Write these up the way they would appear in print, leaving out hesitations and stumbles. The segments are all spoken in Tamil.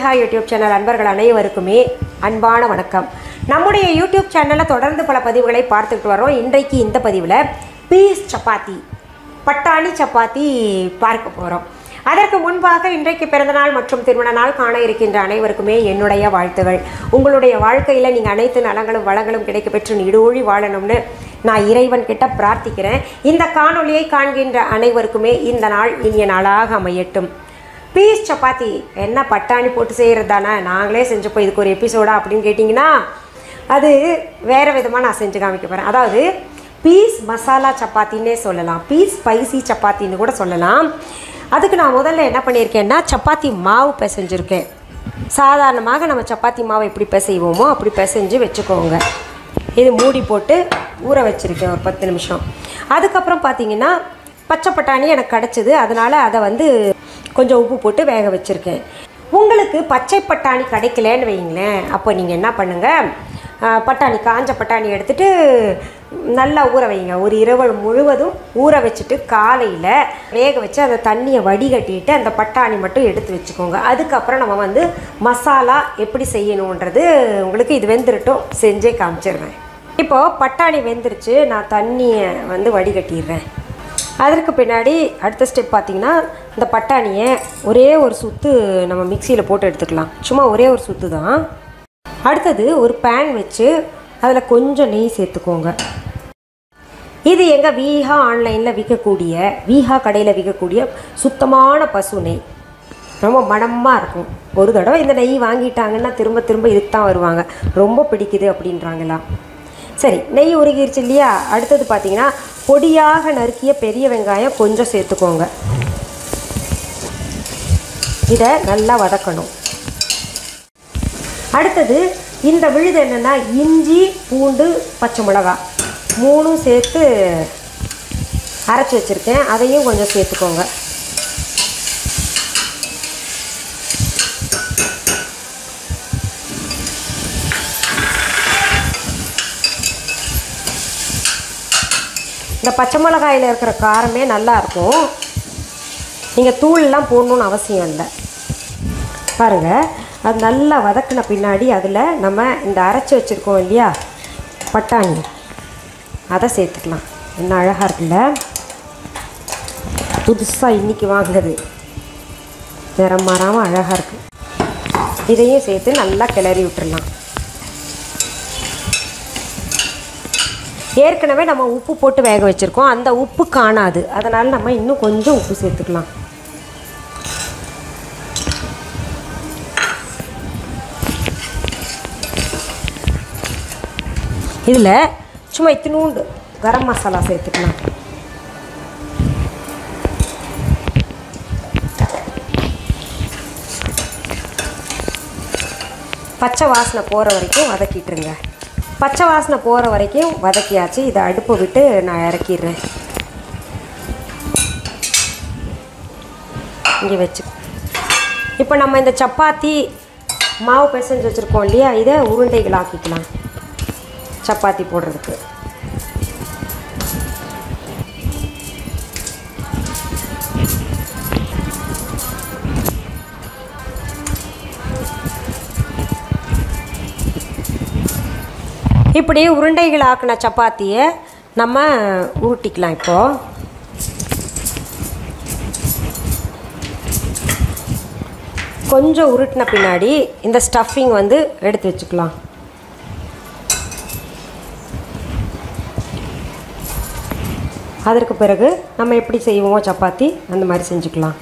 விஹா யூடியூப் சேனல் அன்பர்கள் அனைவருக்குமே அன்பான வணக்கம். நம்முடைய யூடியூப் சேனலில் தொடர்ந்து பல பதிவுகளை பார்த்துக்கிட்டு வரோம். இன்றைக்கு இந்த பதிவில் பீஸ் சப்பாத்தி, பட்டாணி சப்பாத்தி பார்க்க போகிறோம். அதற்கு முன்பாக இன்றைக்கு பிறந்தநாள் மற்றும் திருமண நாள் காண இருக்கின்ற அனைவருக்குமே என்னுடைய வாழ்த்துகள். உங்களுடைய வாழ்க்கையில் நீங்கள் அனைத்து நலங்களும் வளங்களும் கிடைக்க பெற்று நீடூழி வாழணும்னு நான் இறைவன் கிட்ட பிரார்த்திக்கிறேன். இந்த காணொலியை காண்கின்ற அனைவருக்குமே இந்த நாள் இனிய நாளாக அமையட்டும். பீஸ் சப்பாத்தி என்ன பட்டாணி போட்டு செய்கிறது தானே, நாங்களே செஞ்சப்போ இதுக்கு ஒரு எபிசோடா அப்படின்னு கேட்டிங்கன்னா அது வேறு விதமாக நான் செஞ்சு காமிக்க போகிறேன். அதாவது பீஸ் மசாலா சப்பாத்தின்னே சொல்லலாம், பீஸ் ஸ்பைசி சப்பாத்தின்னு கூட சொல்லலாம். அதுக்கு நான் முதல்ல என்ன பண்ணியிருக்கேன்னா சப்பாத்தி மாவு பிசைஞ்சிருக்கேன். சாதாரணமாக நம்ம சப்பாத்தி மாவு எப்படி பிசைவோமோ அப்படி பிசைஞ்சு வச்சுக்கோங்க. இது மூடி போட்டு ஊற வச்சுருக்கேன் ஒரு 10 நிமிஷம். அதுக்கப்புறம் பார்த்திங்கன்னா பச்சை பட்டாணி எனக்கு கிடச்சிது, அதனால் அதை கொஞ்சம் உப்பு போட்டு வேக வச்சுருக்கேன். உங்களுக்கு பச்சை பட்டாணி கிடைக்கலன்னு வைங்களேன், அப்போ நீங்கள் என்ன பண்ணுங்கள், பட்டாணி காஞ்ச பட்டாணி எடுத்துகிட்டு நல்லா ஊற வைங்க. ஒரு இரவு முழுவதும் ஊற வச்சுட்டு காலையில் வேக வச்சு அந்த தண்ணியை வடிகட்டிட்டு அந்த பட்டாணி மட்டும் எடுத்து வச்சுக்கோங்க. அதுக்கப்புறம் நம்ம மசாலா எப்படி செய்யணுன்றது உங்களுக்கு இது வெந்துருட்டும் செஞ்சே காமிச்சிடுறேன். இப்போது பட்டாணி வெந்துருச்சு, நான் தண்ணியை வடிகட்டிடுறேன். அதற்கு பின்னாடி அடுத்த ஸ்டெப் பார்த்திங்கன்னா இந்த பட்டாணியை ஒரே ஒரு சுற்று நம்ம மிக்சியில் போட்டு எடுத்துக்கலாம். சும்மா ஒரே ஒரு சுற்று தான். அடுத்தது ஒரு பேன் வச்சு அதில் கொஞ்சம் நெய் சேர்த்துக்கோங்க. இது எங்கள் விஹா ஆன்லைனில் விற்கக்கூடிய, விஹா கடையில் விற்கக்கூடிய சுத்தமான பசு நெய். ரொம்ப மணமாக இருக்கும். ஒரு தடவை இந்த நெய் வாங்கிட்டாங்கன்னா திரும்ப திரும்ப இதுக்கு தான் வருவாங்க, ரொம்ப பிடிக்குது அப்படின்றாங்களா. சரி, நெய் உருகிருச்சு இல்லையா. அடுத்தது பார்த்திங்கன்னா பொடியாக நறுக்கிய பெரிய வெங்காயம் கொஞ்சம் சேர்த்துக்கோங்க. இதை நல்லா வதக்கணும். அடுத்தது இந்த விழுது என்னென்னா இஞ்சி பூண்டு பச்சை மிளகாய் 3 சேர்த்து அரைச்சி வச்சுருக்கேன், அதையும் கொஞ்சம் சேர்த்துக்கோங்க. இந்த பச்சை மிளகாயில் இருக்கிற காரமே நல்லாயிருக்கும். நீங்கள் தூள்லாம் போடணுன்னு அவசியம் இல்லை. பாருங்கள், அது நல்லா வதக்கின பின்னாடி அதில் நம்ம இந்த அரைச்சி வச்சுருக்கோம் இல்லையா பட்டாணி, அதை சேர்த்துக்கலாம். என்ன அழகாக இருக்குல்ல, புதுசாக இன்றைக்கி வாங்கினது, நிறம் மாறாமல் அழகாக இருக்குது. இதையும் சேர்த்து நல்லா கிளறி விட்டுடலாம். ஏற்கனவே நம்ம உப்பு போட்டு வேக வச்சுருக்கோம், அந்த உப்பு காணாது, அதனால் நம்ம இன்னும் கொஞ்சம் உப்பு சேர்த்துக்கலாம். இதில் சும்மா இத்தினூண்டு கரம் மசாலா சேர்த்துக்கலாம். பச்சை வாசனை போகிற வரைக்கும் வதக்கிட்டுருங்க. பச்சை வாசனை போகிற வரைக்கும் வதக்கியாச்சு. இதை அடுப்பை விட்டு நான் இறக்கிடுறேன். இங்கே வச்சு இப்போ நம்ம இந்த சப்பாத்தி மாவு பிசைஞ்சு வச்சுருக்கோம் இல்லையா, இதை உருண்டைகள் ஆக்கிக்கலாம் சப்பாத்தி போடுறதுக்கு. இப்படி உருண்டைகள் ஆக்கின சப்பாத்தியை நம்ம உருட்டிக்கலாம். இப்போது கொஞ்சம் உருட்டின பின்னாடி இந்த ஸ்டஃபிங் எடுத்து வச்சுக்கலாம். அதற்கு பிறகு நம்ம எப்படி செய்வோமோ சப்பாத்தி அந்த மாதிரி செஞ்சுக்கலாம்.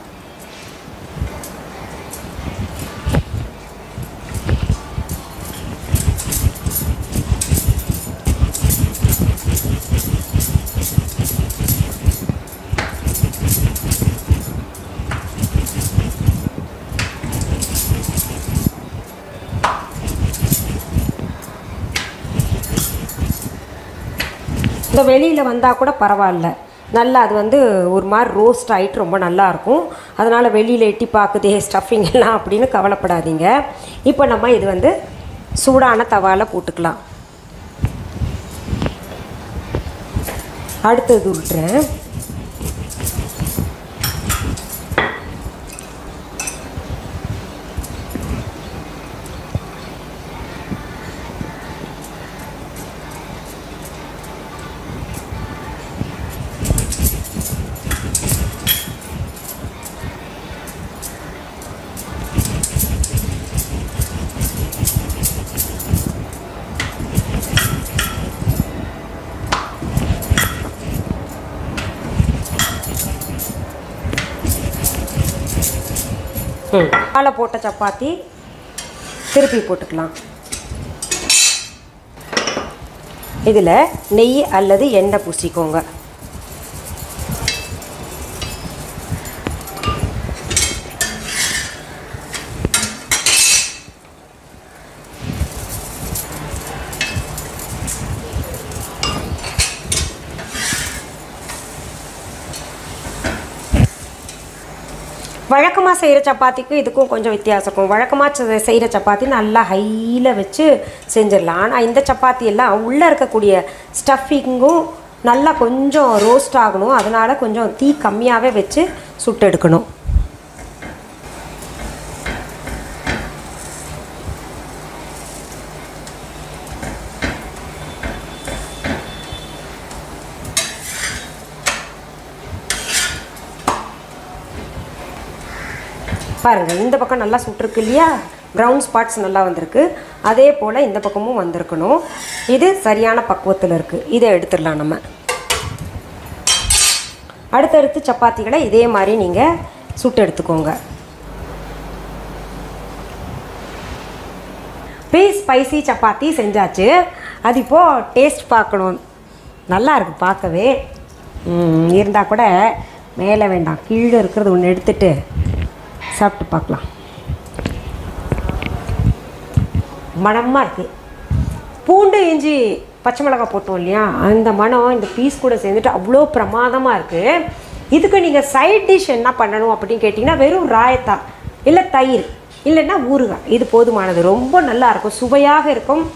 இந்த வெளியில் வந்தால் கூட பரவாயில்ல, நல்லா அது ஒரு மாதிரி ரோஸ்ட் ஆகிட்டு ரொம்ப நல்லாயிருக்கும். அதனால் வெளியில் எட்டி பார்க்குதே ஸ்டஃபிங் எல்லாம் அப்படின்னு கவலைப்படாதீங்க. இப்போ நம்ம இது சூடான தவாவில் போட்டுக்கலாம். அடுத்தது விட்டுறேன். பாலை போட்ட சப்பாத்தி திருப்பி போட்டுக்கலாம். இதில் நெய் அல்லது எண்ணெய் பூசிக்கோங்க. வழக்கமாக செய்கிற சப்பாத்திக்கும் இதுக்கும் கொஞ்சம் வித்தியாசம் இருக்கும். வழக்கமாக செய்கிற சப்பாத்தி நல்லா ஹையில் வச்சு செஞ்சிடலாம். ஆனால் இந்த சப்பாத்தி எல்லாம் உள்ளே இருக்கக்கூடிய ஸ்டஃபிங்கும் நல்லா கொஞ்சம் ரோஸ்ட் ஆகணும். அதனால் கொஞ்சம் தீ கம்மியாகவே வச்சு சுட்டு எடுக்கணும். பாருங்கள், இந்த பக்கம் நல்லா சுட்டுருக்கு இல்லையா, ப்ரௌன் ஸ்பாட்ஸ் நல்லா வந்திருக்கு. அதே போல் இந்த பக்கமும் வந்திருக்கணும். இது சரியான பக்குவத்தில் இருக்குது. இதை எடுத்துடலாம் நம்ம. அடுத்தடுத்து சப்பாத்திகளை இதே மாதிரி நீங்கள் சுட்டு எடுத்துக்கோங்க. பீஸ் ஸ்பைசி சப்பாத்தி செஞ்சாச்சு. அது இப்போது டேஸ்ட் பார்க்கணும். நல்லா இருக்குது பார்க்கவே. இருந்தால் கூட மேலே வேண்டாம், கீழே இருக்கிறது ஒன்று எடுத்துகிட்டு சாப்பிட்டு பார்க்கலாம். மணமாக இருக்குது. பூண்டு இஞ்சி பச்சை மிளகாய் போட்டோம் இல்லையா, அந்த மணம் இந்த பீஸ் கூட சேர்ந்துட்டு அவ்வளோ பிரமாதமாக இருக்குது. இதுக்கு நீங்கள் சைட் டிஷ் என்ன பண்ணணும் அப்படின்னு கேட்டிங்கன்னா, வெறும் ராயத்தா இல்லை தயிர் இல்லைன்னா ஊறுகாய், இது போதுமானது. ரொம்ப நல்லாயிருக்கும், சுவையாக இருக்கும்,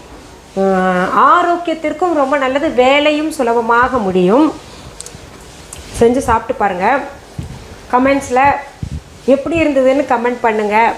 ஆரோக்கியத்திற்கும் ரொம்ப நல்லது, வேலையும் சுலபமாக முடியும். செஞ்சு சாப்பிட்டு பாருங்கள். கமெண்ட்ஸில் எப்படி இருந்ததுன்னு கமெண்ட் பண்ணுங்கள்.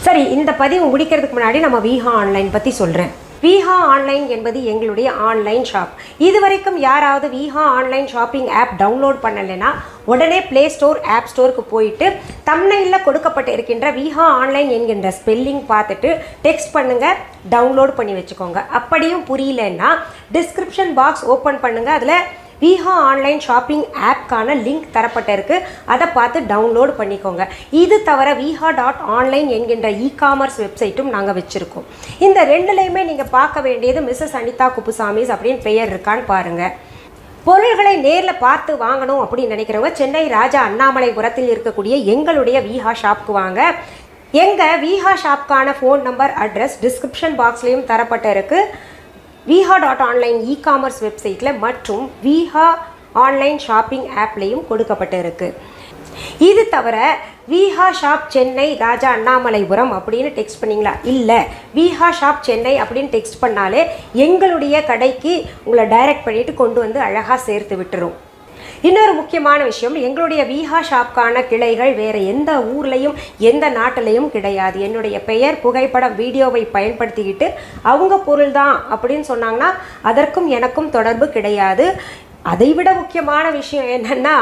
சரி, இந்த பதிவு முடிக்கிறதுக்கு முன்னாடி நம்ம விஹா ஆன்லைன் பற்றி சொல்கிறேன். விஹா ஆன்லைன் என்பது எங்களுடைய ஆன்லைன் ஷாப். இதுவரைக்கும் யாராவது Viha online shopping app download பண்ணலைன்னா உடனே ப்ளே ஸ்டோர், ஆப் ஸ்டோருக்கு போயிட்டு தம்ப்நெயிலில் கொடுக்கப்பட்டு இருக்கின்ற விஹா ஆன்லைன் என்கின்ற ஸ்பெல்லிங் பார்த்துட்டு டெக்ஸ்ட் பண்ணுங்கள், டவுன்லோட் பண்ணி வச்சுக்கோங்க. அப்படியும் புரியலன்னா டிஸ்கிரிப்ஷன் பாக்ஸ் ஓப்பன் பண்ணுங்கள். அதில் விஹா ஆன்லைன் ஷாப்பிங் ஆப்க்கான லிங்க் தரப்பட்டிருக்கு. அதை பார்த்து டவுன்லோட் பண்ணிக்கோங்க. இது தவிர viha.online என்கின்ற இ-காமர்ஸ் வெப்சைட்டும் நாங்கள் வச்சுருக்கோம். இந்த ரெண்டுலேயுமே நீங்கள் பார்க்க வேண்டியது மிஸ்ஸஸ் அனிதா குப்புசாமிஸ் அப்படின்னு பெயர் இருக்கான்னு பாருங்கள். பொருள்களை நேரில் பார்த்து வாங்கணும் அப்படின்னு நினைக்கிறவங்க சென்னை ராஜா அண்ணாமலைபுரத்தில் இருக்கக்கூடிய எங்களுடைய விஹா ஷாப்க்கு வாங்க. எங்கள் விஹா ஷாப்க்கான ஃபோன் நம்பர், அட்ரஸ் டிஸ்கிரிப்ஷன் பாக்ஸ்லேயும் தரப்பட்டிருக்கு. viha.online இ-காமர்ஸ் வெப்சைட்டில் மற்றும் விஹா ஆன்லைன் ஷாப்பிங் ஆப்லேயும் கொடுக்கப்பட்டு இருக்கு. இது தவிர விஹா ஷாப் சென்னை ராஜா அண்ணாமலைபுரம் அப்படின்னு டெக்ஸ்ட் பண்ணிங்களா, இல்லை விஹா ஷாப் சென்னை அப்படின்னு டெக்ஸ்ட் பண்ணாலே எங்களுடைய கடைக்கு உங்களை டைரக்ட் பண்ணிவிட்டு கொண்டு வந்து அழகாக சேர்த்து விட்டுரும். இன்னொரு முக்கியமான விஷயம், எங்களுடைய விஹா ஷாப்க்கான கிளைகள் வேறு எந்த ஊர்லேயும் எந்த நாட்டிலையும் கிடையாது. என்னுடைய பெயர், புகைப்படம், வீடியோவை பயன்படுத்திக்கிட்டு அவங்க பொருள் தான் அப்படின்னு சொன்னாங்கன்னா அதற்கும் எனக்கும் தொடர்பு கிடையாது. அதைவிட முக்கியமான விஷயம் என்னென்னா,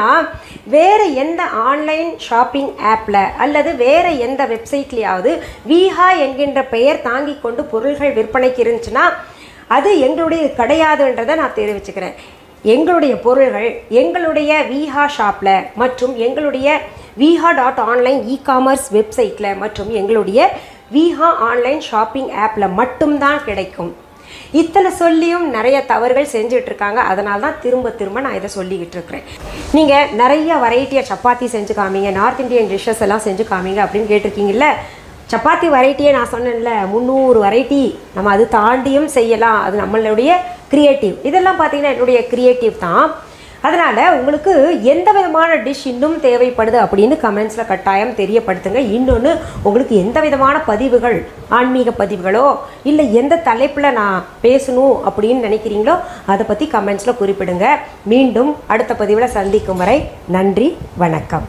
வேறு எந்த ஆன்லைன் ஷாப்பிங் ஆப்பில் அல்லது வேறு எந்த வெப்சைட்லேயாவது விஹா என்கின்ற பெயர் தாங்கி கொண்டு பொருள்கள் விற்பனைக்கு இருந்துச்சுன்னா அது எங்களுடைய கிடையாதுன்றதை நான் தெரிவிச்சுக்கிறேன். எங்களுடைய பொருள்கள் எங்களுடைய விஹா ஷாப்பில் மற்றும் எங்களுடைய viha.online இ-காமர்ஸ் வெப்சைட்டில் மற்றும் எங்களுடைய விஹா ஆன்லைன் ஷாப்பிங் ஆப்பில் மட்டும்தான் கிடைக்கும். இத்தனை சொல்லியும் நிறைய தவறுகள் செஞ்சிட்ருக்காங்க. அதனால தான் திரும்ப திரும்ப நான் இதை சொல்லிக்கிட்டு இருக்கிறேன். நீங்கள் நிறைய வெரைட்டியாக சப்பாத்தி செஞ்சு காமிங்க, நார்த் இந்தியன் டிஷ்ஷஸ் எல்லாம் செஞ்சு காமிங்க அப்படின்னு கேட்டிருக்கீங்கல்ல. சப்பாத்தி வெரைட்டியே நான் சொன்னேன்ல, 300 வெரைட்டி நம்ம அது தாண்டியும் செய்யலாம். அது நம்மளுடைய கிரியேட்டிவ். இதெல்லாம் பார்த்தீங்கன்னா என்னுடைய கிரியேட்டிவ் தான். அதனால் உங்களுக்கு எந்த விதமான டிஷ் இன்னும் தேவைப்படுது அப்படின்னு கமெண்ட்ஸில் கட்டாயம் தெரியப்படுத்துங்க. இன்னொன்று, உங்களுக்கு எந்த விதமான பதிவுகள், ஆன்மீக பதிவுகளோ இல்லை எந்த தலைப்பில் நான் பேசணும் அப்படின்னு நினைக்கிறீங்களோ அதை பற்றி கமெண்ட்ஸில் குறிப்பிடுங்க. மீண்டும் அடுத்த பதிவில் சந்திக்கும் வரை நன்றி, வணக்கம்.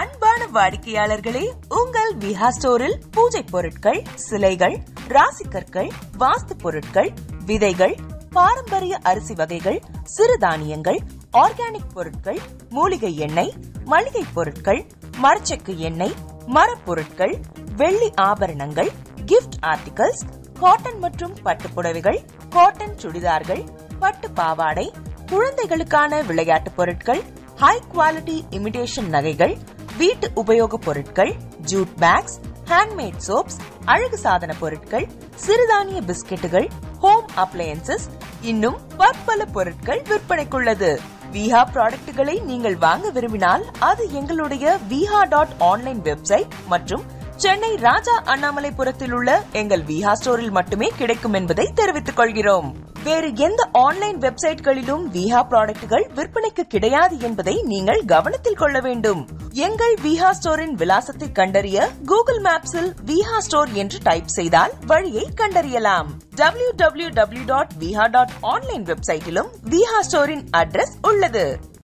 அன்பான வாடிக்கையாளர்களே, உங்கள் விஹா ஸ்டோரில் பூஜை பொருட்கள், சிலைகள், ராசிக்கற்கள், வாஸ்து பொருட்கள், விதைகள், பாரம்பரிய அரிசி வகைகள், சிறுதானியங்கள், ஆர்கானிக் பொருட்கள், மூலிகை எண்ணெய், மளிகை பொருட்கள், மரச்செக்கு எண்ணெய், மரப்பொருட்கள், வெள்ளி ஆபரணங்கள், கிஃப்ட் ஆர்டிகல்ஸ், காட்டன் மற்றும் பட்டு புடவைகள், காட்டன் சுடிதார்கள், பட்டு பாவாடை, குழந்தைகளுக்கான விளையாட்டு பொருட்கள், ஹை குவாலிட்டி இமிடேஷன் நகைகள், வீட்டு உபயோக பொருட்கள், ஜூட் பேக்ஸ், ஹேண்ட்மேட் சோப்ஸ், அழகு சாதன பொருட்கள், சிறுதானிய பிஸ்கெட்டுகள், ஹோம் அப்ளையன்சஸ், இன்னும் பற்பல பொருட்கள் விற்பனைக்குள்ளது. விஹா ப்ராடக்ட்களை நீங்கள் வாங்க விரும்பினால் அது எங்களுடைய viha.online வெப்சைட் மற்றும் சென்னை ராஜா அண்ணாமலைபுரத்தில் உள்ள எங்கள் விஹா ஸ்டோரில் மட்டுமே கிடைக்கும் என்பதை தெரிவித்துக் கொள்கிறோம். வேறு எந்த ஆன்லைன் வெப்சைட்களிலும் விஹா ப்ராடக்ட்கள் விற்பனைக்கு கிடையாது என்பதை நீங்கள் கவனத்தில் கொள்ள வேண்டும். எங்கள் விஹா ஸ்டோரின் விலாசத்தை கண்டறிய கூகுள் மேப்ஸில் விஹா ஸ்டோர் என்று டைப் செய்தால் வழியை கண்டறியலாம். www.viha.online வெப்சைட்டிலும் விஹா ஸ்டோரின் அட்ரஸ் உள்ளது.